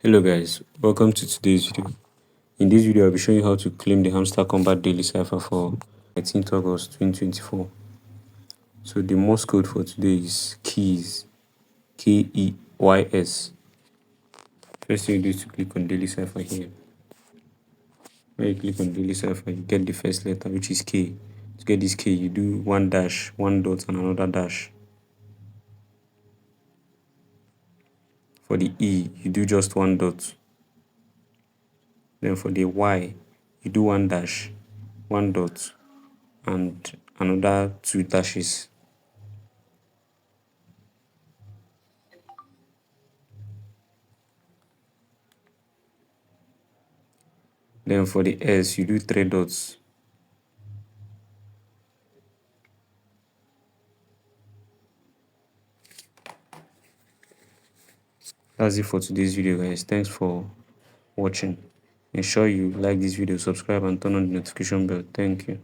Hello guys, welcome to today's video. In this video, I'll be showing you how to claim the Hamster Kombat daily cipher for 19th August 2024. So the Morse code for today is keys, Keys. First thing you do is to click on daily cipher here. When you click on daily cipher, you get the first letter, which is K. To get this K, you do one dash, one dot, and another dash. For the E, you do just one dot. Then for the Y, you do one dash, one dot, and another two dashes. Then for the S, you do three dots. That's it for today's video, guys. Thanks for watching. Ensure you like this video, subscribe, and turn on the notification bell. Thank you.